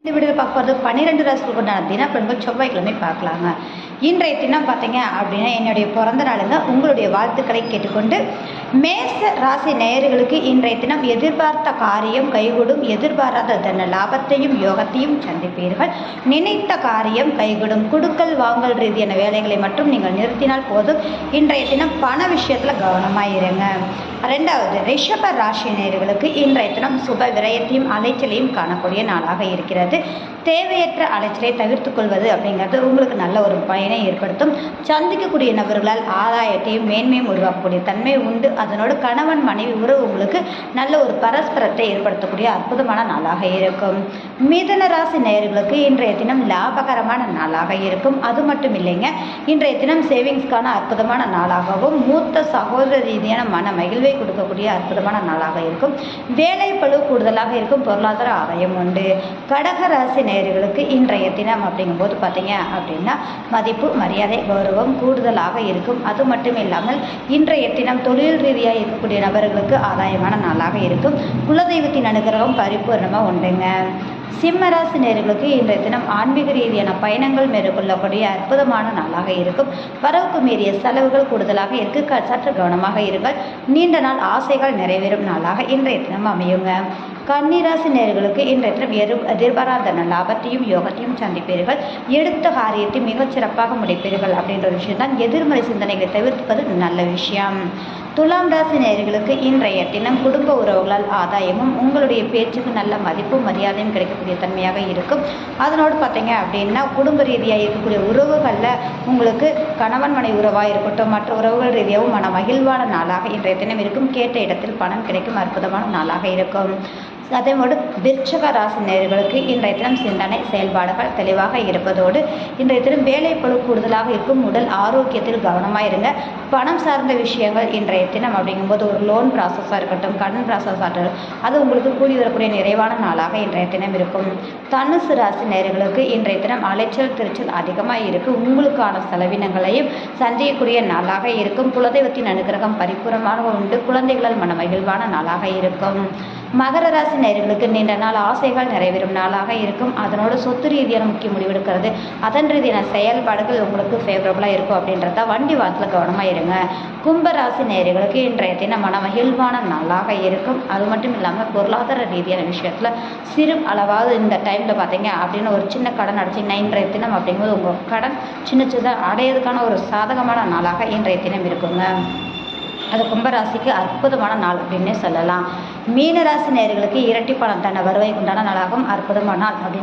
இந்த வீடியோவில் பார்க்க போகிறது 12 ராசிகளுக்கு உண்டான தினப்பலன்கள் செவ்வாய்க்கிழமை பார்க்கலாங்க. இன்றைய தினம் பார்த்தீங்க அப்படின்னா என்னுடைய பிறந்த நாளுங்க. உங்களுடைய வாழ்த்துக்களை கேட்டுக்கொண்டு மேச ராசி நேயர்களுக்கு இன்றைய தினம் எதிர்பார்த்த காரியம் கைகூடும். எதிர்பாராத தன லாபத்தையும் யோகத்தையும் சந்திப்பீர்கள். நினைத்த காரியம் கைகூடும். குடுக்கல் வாங்கல் ரீதியான வேலைகளை மட்டும் நீங்கள் நிறுத்தினால் போதும். இன்றைய தினம் பண விஷயத்தில் கவனமாக இருங்க. ரெண்டாவது, ரிஷப ராசி நேயர்களுக்கு இன்றைய தினம் சுப விரயத்தையும் அலைச்சலையும் காணக்கூடிய நாளாக இருக்கிறது. தேவையற்ற அலைச்சலை தவிர்த்துக் கொள்வது அப்படிங்கிறது உங்களுக்கு நல்ல ஒரு பயனை ஏற்படுத்தும். சந்திக்கக்கூடிய நபர்களால் ஆதாயத்தையும் மேன்மையும் உருவாக்கக்கூடிய தன்மை உண்டு. அதனோடு கணவன் மனைவி உறவு உங்களுக்கு நல்ல ஒரு பரஸ்பரத்தை ஏற்படுத்தக்கூடிய அற்புதமான நாளாக இருக்கும். மிதுன ராசி நேயர்களுக்கு இன்றைய தினம் லாபகரமான நாளாக இருக்கும். அது மட்டும் இல்லைங்க, இன்றைய தினம் சேவிங்ஸ்க்கான அற்புதமான நாளாகவும் மூத்த சகோதர ரீதியான மன மகிழ்வை கொடுக்கக்கூடிய அற்புதமான நாளாக இருக்கும். வேலை பளு கூடுதலாக இருக்கும். பொருளாதார ஆதாயம் உண்டு. கடக ராசி நேயர்களுக்கு இன்றைய தினம் அப்படிங்கும்போது பார்த்தீங்க அப்படின்னா மதிப்பு மரியாதை கௌரவம் கூடுதலாக இருக்கும். அது மட்டும் இல்லாமல் இன்றைய தினம் தொழில் ரீதியாக இருக்கக்கூடிய நபர்களுக்கு ஆதாயமான நாளாக இருக்கும். குலதெய்வத்தின் அனுகிரகம் பரிபூர்ணமாக உண்டுங்க. சிம்மராசி நேயர்களுக்கு இன்றைய தினம் ஆன்மீக ரீதியான பயணங்கள் மேற்கொள்ளக்கூடிய அற்புதமான நாளாக இருக்கும். வரவுக்கு மீறிய செலவுகள் கூடுதலாக இருக்கு. சற்று கவனமாக இருங்கள். நீண்ட நாள் ஆசைகள் நிறைவேறும் நாளாக இன்றைய தினம் அமையுங்க. கன்னிராசி நேயர்களுக்கு இன்றைய தினம் எதிர்பாராத லாபத்தையும் யோகத்தையும் சந்திப்பீர்கள். எடுத்த காரியத்தை மிகச் சிறப்பாக முடிப்பீர்கள் அப்படின்ற ஒரு விஷயம் தான். எதிர்மறை சிந்தனைகளை தவிர்ப்பது நல்ல விஷயம். துலாம் ராசி நேயர்களுக்கு இன்றைய தினம் குடும்ப உறவுகளால் ஆதாயமும் உங்களுடைய பேச்சுக்கு நல்ல மதிப்பும் மரியாதையும் கிடைக்கக்கூடிய தன்மையாக இருக்கும். அதனோடு பார்த்தீங்க அப்படின்னா குடும்ப ரீதியாக இருக்கக்கூடிய உறவுகளில் உங்களுக்கு கணவன் மனை உறவாக இருக்கட்டும், மற்ற உறவுகள் ரீதியாகவும் மன மகிழ்வான நாளாக இன்றைய தினம் இருக்கும். கேட்ட இடத்தில் பணம் கிடைக்கும் அற்புதமான நாளாக இருக்கும். அதேபோடு விருச்சிக ராசி நேயர்களுக்கு இன்றைய தினம் சிந்தனை செயல்பாடுகள் தெளிவாக இருப்பதோடு இன்றைய தினம் வேலை பளு கூடுதலாக இருக்கும். உடல் ஆரோக்கியத்தில் கவனமாக இருங்க. பணம் சார்ந்த விஷயங்கள் இன்றைய தினம் அப்படிங்கும்போது ஒரு லோன் ப்ராசஸாக இருக்கட்டும், கடன் ப்ராசஸாக இருக்கட்டும், அது உங்களுக்கு கூடி வரக்கூடிய நிறைவான நாளாக இன்றைய தினம் இருக்கும். தனுசு ராசி நேயர்களுக்கு இன்றைய தினம் அலைச்சல் திருச்சல் அதிகமாக இருக்குது. உங்களுக்கான செலவினங்களையும் சந்திக்கக்கூடிய நாளாக இருக்கும். குலதெய்வத்தின் அனுகிரகம் பரிபூர்ணமாக உண்டு. குழந்தைகளால் மன மகிழ்வான நாளாக இருக்கும். மகர ராசி நேயர்களுக்கு நீண்ட நாள் ஆசைகள் நிறைவேறும் நாளாக இருக்கும். அதனோட சொத்து ரீதியான முக்கிய முடிவெடுக்கிறது, அதன் ரீதியான செயல்பாடுகள் உங்களுக்கு ஃபேவரபுளாக இருக்கும் அப்படின்றத வண்டி வாரத்தில் கவனமாக இருங்க. கும்பராசி நேயர்களுக்கு இன்றைய தினம் மன மகிழ்வான நாளாக இருக்கும். அது மட்டும் இல்லாமல் பொருளாதார ரீதியான விஷயத்தில் சிறு அளவாவது இந்த டைமில் பார்த்தீங்க அப்படின்னு ஒரு சின்ன கடன் அடைச்சிங்கன்னா இன்றைய தினம் அப்படிங்கும்போது உங்கள் கடன் சின்ன சின்னதாக அடையிறதுக்கான ஒரு சாதகமான நாளாக இன்றைய தினம் இருக்குங்க. அது கும்பராசிக்கு அற்புதமான நாள் அப்படின்னே சொல்லலாம். மீனராசி நேயர்களுக்கு இரட்டிப்பான தன வருவாய்க்கு உண்டான நாளாகவும் அற்புதமான நாள் அப்படின்னு